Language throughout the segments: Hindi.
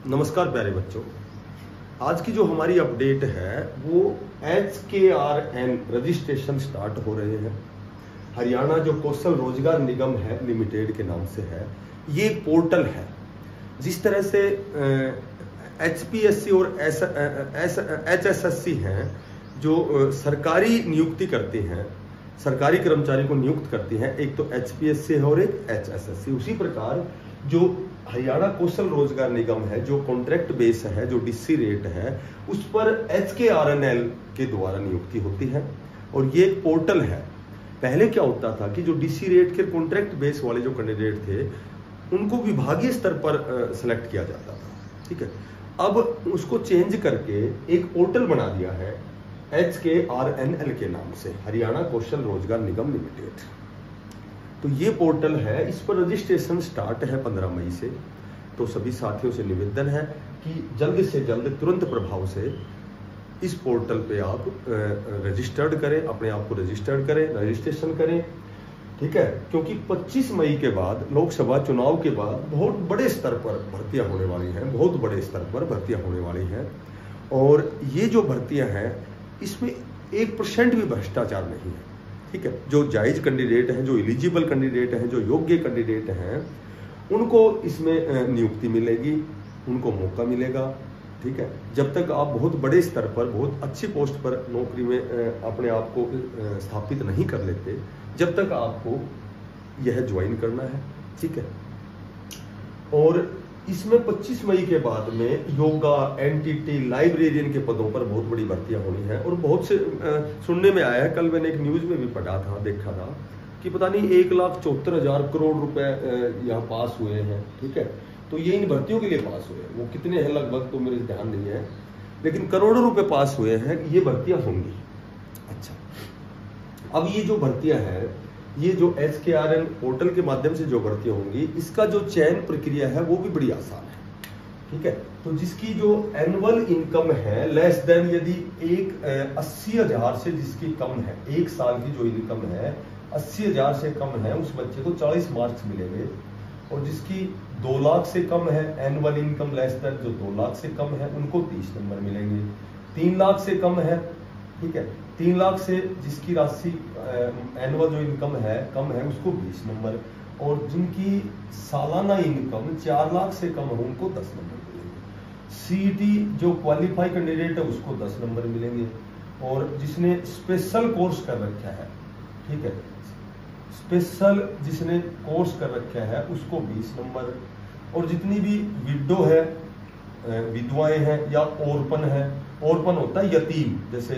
नमस्कार प्यारे बच्चों। आज की जो हमारी अपडेट है वो HKRN रजिस्ट्रेशन स्टार्ट हो रहे हैं। हरियाणा जो कौशल रोजगार निगम है लिमिटेड के नाम से है, ये पोर्टल है। जिस तरह से HPSC और HSSC हैं जो सरकारी नियुक्ति करती हैं, सरकारी कर्मचारी को नियुक्त करती हैं, एक तो HPSC है और एक HSSC। उसी प्रकार जो हरियाणा कौशल रोजगार निगम है जो कॉन्ट्रैक्ट बेस है, जो DC रेट है, उस पर HKRNL के द्वारा नियुक्ति होती है और ये एक पोर्टल है। पहले क्या होता था कि जो DC रेट के कॉन्ट्रैक्ट बेस वाले जो कैंडिडेट थे उनको विभागीय स्तर पर सिलेक्ट किया जाता था, ठीक है। अब उसको चेंज करके एक पोर्टल बना दिया है HKRNL के नाम से, हरियाणा कौशल रोजगार निगम लिमिटेड। तो ये पोर्टल है, इस पर रजिस्ट्रेशन स्टार्ट है 15 मई से। तो सभी साथियों से निवेदन है कि जल्द से जल्द तुरंत प्रभाव से इस पोर्टल पे आप रजिस्टर्ड करें, अपने आप को रजिस्टर्ड करें, रजिस्ट्रेशन करें, ठीक है। क्योंकि 25 मई के बाद लोकसभा चुनाव के बाद बहुत बड़े स्तर पर भर्तियां होने वाली हैं, बहुत बड़े स्तर पर भर्तियां होने वाली हैं। और ये जो भर्तियां हैं इसमें 1% भी भ्रष्टाचार नहीं है, ठीक है। जो जायज कैंडिडेट हैं, जो एलिजिबल कैंडिडेट हैं, जो योग्य कैंडिडेट हैं, उनको इसमें नियुक्ति मिलेगी, उनको मौका मिलेगा, ठीक है। जब तक आप बहुत बड़े स्तर पर, बहुत अच्छी पोस्ट पर नौकरी में अपने आप को स्थापित नहीं कर लेते, जब तक आपको यह ज्वाइन करना है, ठीक है। और इसमें 25 मई के बाद में योगा, एनटीटी, लाइब्रेरियन के पदों पर बहुत बड़ी भर्तियां होनी है। और बहुत से सुनने में आया है, कल मैंने एक न्यूज में भी पढ़ा था, देखा था कि पता नहीं 1,74,000 करोड़ रुपए यहाँ पास हुए हैं, ठीक है। तो ये इन भर्तियों के लिए पास हुए हैं, वो कितने हैं लगभग तो मेरे ध्यान नहीं है, लेकिन करोड़ों रुपए पास हुए हैं, ये भर्तियां होंगी। अच्छा, अब ये जो भर्तियां हैं, ये जो HKRN पोर्टल के माध्यम से जो भर्तियां होंगी, इसका जो चयन प्रक्रिया है वो भी बड़ी आसान है, ठीक है। तो जिसकी जो एनुअल इनकम है लेस देन, यदि 80,000 से जिसकी कम है, एक साल की जो इनकम है 80,000 से कम है, उस बच्चे को 40 मार्क्स मिलेंगे। और जिसकी 2 लाख से कम है, एनुअल इनकम लेस देन जो 2 लाख से कम है, उनको 30 नंबर मिलेंगे। 3 लाख से कम है, ठीक है, 3 लाख से जिसकी राशि एनुअल जो इनकम है कम है, उसको 20 नंबर। और जिनकी सालाना इनकम 4 लाख से कम है, उनको 10 नंबर मिलेंगे। CET जो क्वालिफाई कैंडिडेट है उसको 10 नंबर मिलेंगे। और जिसने स्पेशल कोर्स कर रखा है, ठीक है, स्पेशल जिसने कोर्स कर रखा है उसको 20 नंबर। और जितनी भी विडो है, विधवाएं हैं या ओरपन है, ओरपन होता है यतीम, जैसे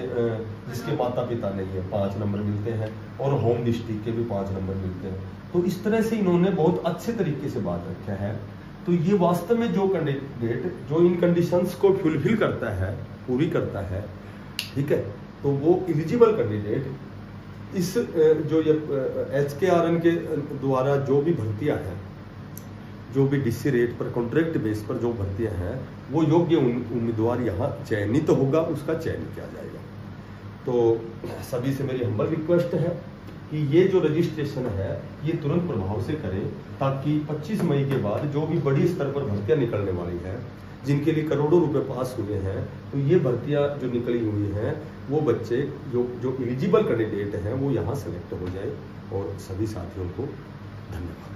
जिसके माता पिता नहीं है, 5 नंबर मिलते हैं। और होम डिस्ट्रिक्ट के भी 5 नंबर मिलते हैं। तो इस तरह से इन्होंने बहुत अच्छे तरीके से बात रखा है। तो ये वास्तव में जो कैंडिडेट जो इन कंडीशंस को फुलफिल करता है, पूरी करता है, ठीक है, तो वो एलिजिबल कैंडिडेट इस जो ये HKRN के द्वारा जो भी भर्तियां हैं, जो भी DC रेट पर कॉन्ट्रैक्ट बेस पर जो भर्तियां हैं, वो योग्य उम्मीदवार यहाँ चयनित होगा, उसका चयन किया जाएगा। तो सभी से मेरी हम्बल रिक्वेस्ट है कि ये जो रजिस्ट्रेशन है ये तुरंत प्रभाव से करें, ताकि 25 मई के बाद जो भी बड़ी स्तर पर भर्तियां निकलने वाली हैं, जिनके लिए करोड़ों रुपए पास हुए हैं, तो ये भर्तियां जो निकली हुई हैं, वो बच्चे जो एलिजिबल कैंडिडेट हैं वो यहाँ सेलेक्ट हो जाए। और सभी साथियों को धन्यवाद।